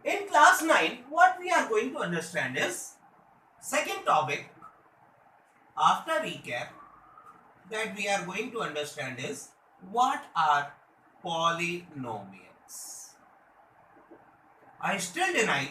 In class 9, what we are going to understand is second topic after recap that we are going to understand is what are polynomials. I still deny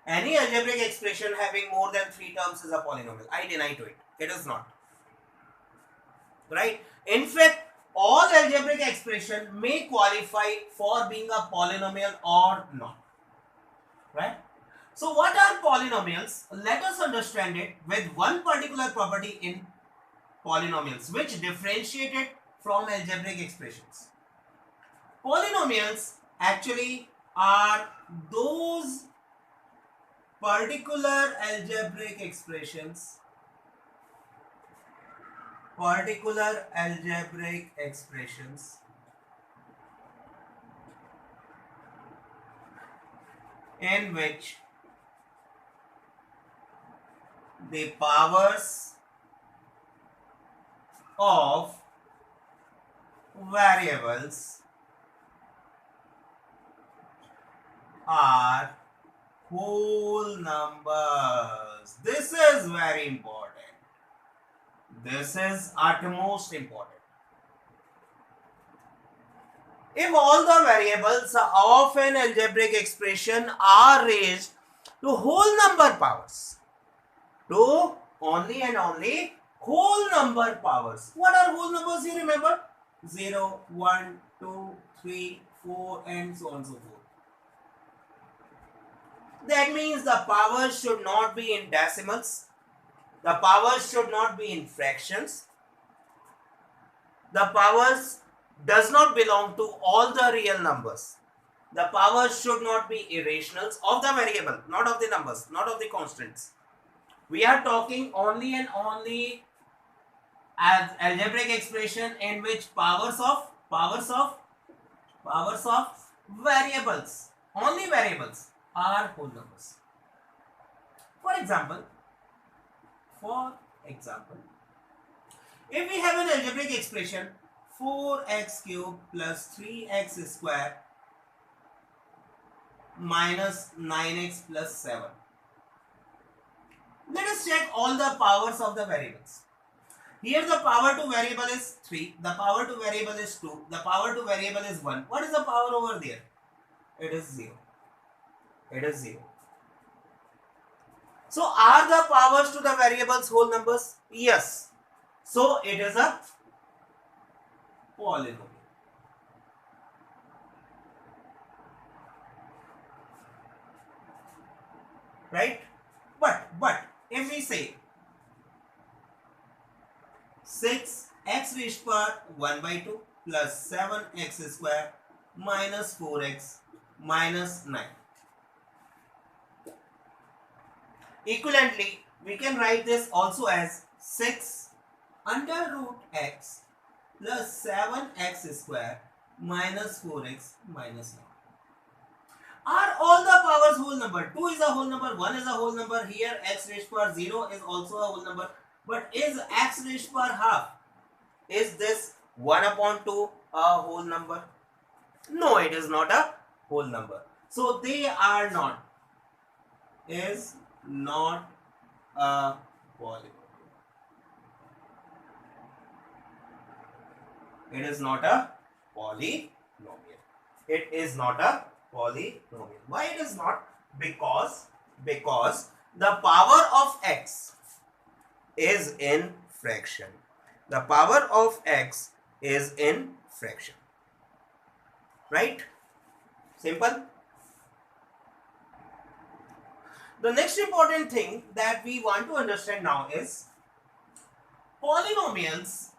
any algebraic expression having more than 3 terms is a polynomial. I deny to it. It is not. Right? In fact, all algebraic expression may qualify for being a polynomial or not. Right? So what are polynomials? Let us understand it with one particular property in polynomials which differentiate it from algebraic expressions. Polynomials actually are those particular algebraic expressions in which the powers of variables are whole numbers. This is very important. This is utmost important. If all the variables of an algebraic expression are raised to whole number powers, to only and only whole number powers. What are whole numbers, you remember? 0, 1, 2, 3, 4 and so on and so forth. That means the powers should not be in decimals. The powers should not be in fractions. The powers does not belong to all the real numbers. The powers should not be irrationals of the variable, not of the numbers, not of the constants. We are talking only and only as algebraic expression in which powers of variables, only variables are whole numbers. For example, if we have an algebraic expression 4x cubed plus 3x square minus 9x plus 7. Let us check all the powers of the variables. Here the power to variable is 3, the power to variable is 2, the power to variable is 1. What is the power over there? It is 0. It is 0. So are the powers to the variables whole numbers? Yes. So it is a polynomial. Right? But if we say 6x raised to power 1 by 2 plus 7x square minus 4x minus 9. Equivalently, we can write this also as 6 under root x plus 7x square minus 4x minus 9. Are all the powers whole number? 2 is a whole number, 1 is a whole number. Here x raised to power 0 is also a whole number. But is x raised to power half? Is this 1 upon 2 a whole number? No, it is not a whole number. So they are not. Is not a polynomial. It is not a polynomial. It is not a polynomial. Why it is not? Because the power of x is in fraction. The power of x is in fraction. Right? Simple. The next important thing that we want to understand now is polynomials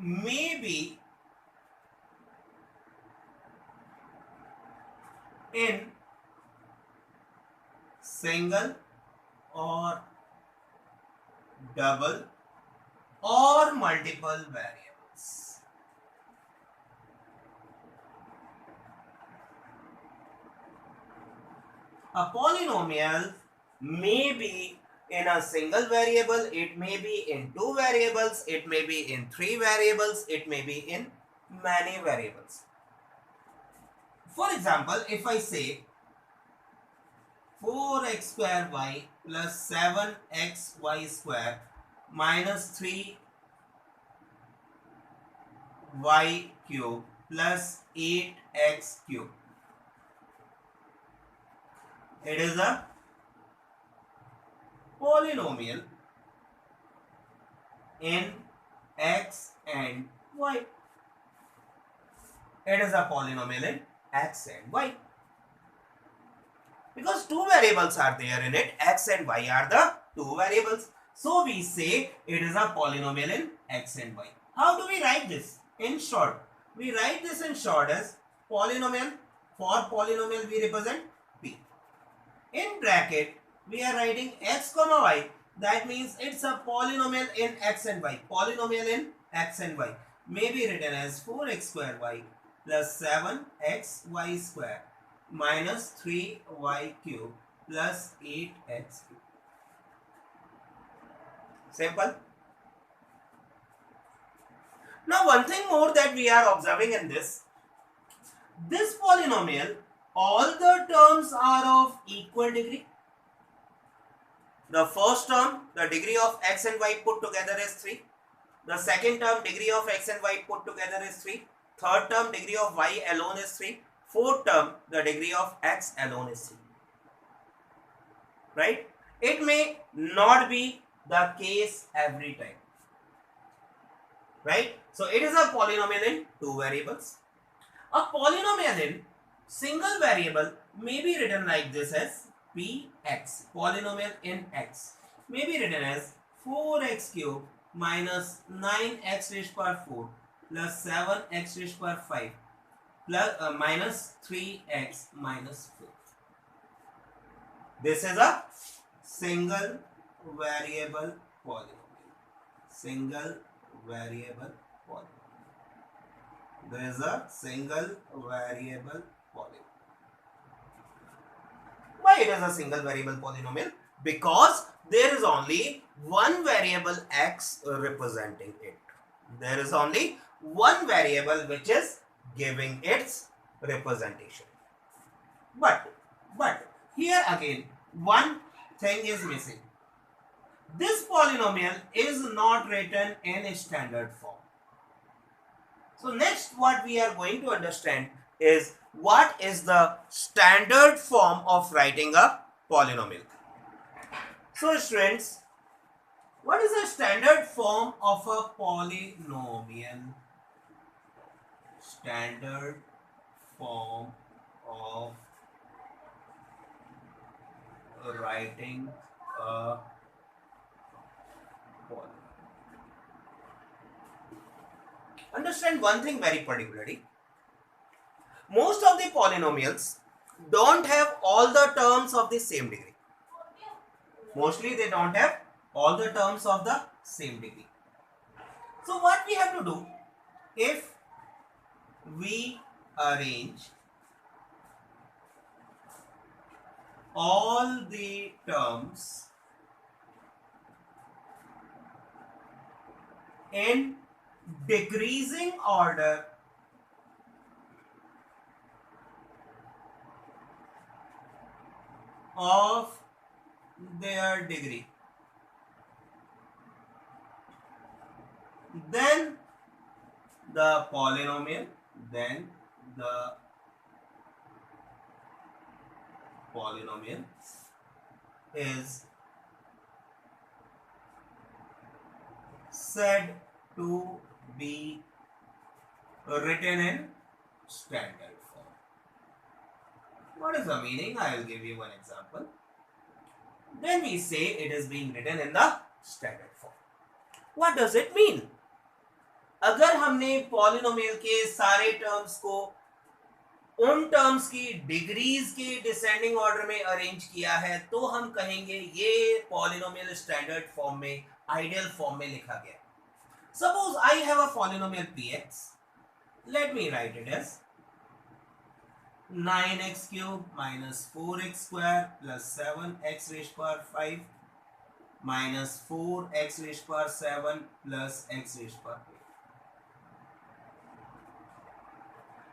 may be in single or double or multiple variables. A polynomial may be in a single variable, it may be in 2 variables, it may be in 3 variables, it may be in many variables. For example, if I say 4x square y plus 7xy square minus 3y cube plus 8x cube. It is a polynomial in x and y. It is a polynomial in x and y. Because two variables are there in it, x and y are the two variables. So we say it is a polynomial in x and y. How do we write this? In short, we write this in short as polynomial. For polynomial we represent p. In bracket we are writing x comma y. That means it's a polynomial in x and y. Polynomial in x and y may be written as 4x square y plus 7xy square minus 3y cube plus 8x cube. Simple. Now one thing more that we are observing in this polynomial, all the terms are of equal degree. The first term, the degree of x and y put together is 3. The second term, degree of x and y put together is 3. Third term, degree of y alone is 3. Fourth term, the degree of x alone is 3. Right? It may not be the case every time. Right? So it is a polynomial in two variables. A polynomial in single variable may be written like this as px. Polynomial in x may be written as 4x cube minus 9x raised to power 4 plus 7x raised to power 5 plus minus 3x minus 4. This is a single variable polynomial. Single variable polynomial. There is a single variable polynomial. Why it is a single variable polynomial? Because there is only one variable x representing it. There is only one variable which is giving its representation. But here again one thing is missing. This polynomial is not written in standard form. So next what we are going to understand is what is the standard form of writing a polynomial. So students, what is the standard form of a polynomial? Standard form of writing a polynomial. Understand one thing very particularly. Most of the polynomials don't have all the terms of the same degree. Mostly they don't have all the terms of the same degree. So what we have to do, if we arrange all the terms in decreasing order of their degree, then the polynomial is said to be written in standard form. What is the meaning? I will give you one example. Then we say it is being written in the standard form. What does it mean? अगर हमने polynomial के सारे terms को उन terms की degrees के descending order में arrange किया है तो हम कहेंगे ये पॉलिनोमियल स्टैंडर्ड फॉर्म में, आइडियल फॉर्म में लिखा गया. Suppose I have a polynomial px. Let me write it as 9x cube minus 4x square plus 7x raised to power 5 minus 4x raised to power 7 plus x raised to power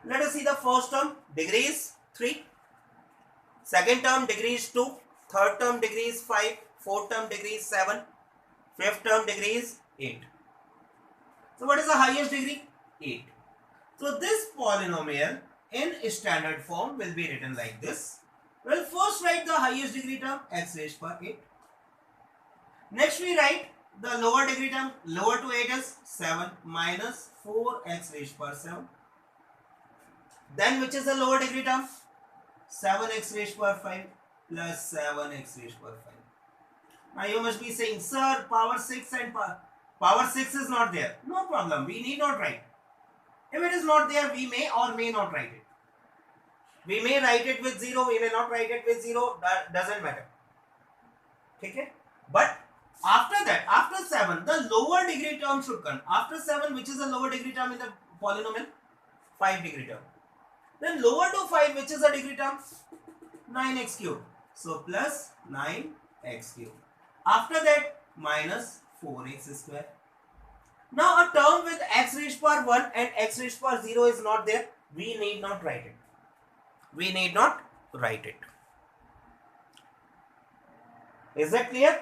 8. Let us see the first term, degree is 3, second term degree is 2, third term degree is 5, fourth term degree is 7, fifth term degree is 8. So what is the highest degree? 8. So this polynomial in standard form will be written like this. Well, first write the highest degree term, x raised to 8. Next we write the lower degree term, lower to 8 is 7 minus 4x raised to 7. Then which is the lower degree term? 7x raised to 5 plus 7x raised to 5. Now you must be saying, sir, power 6 and power 6 is not there. No problem, we need not write. If it is not there, we may or may not write it. We may write it with 0, we may not write it with 0, that doesn't matter. Okay? But after that, after 7, the lower degree term should come. After 7, which is the lower degree term in the polynomial? 5 degree term. Then lower to 5, which is the degree term? 9x cube. So plus 9x cube. After that, minus 4x square. Now a term with x raised to power 1 and x raised to power 0 is not there. We need not write it. We need not write it. Is that clear?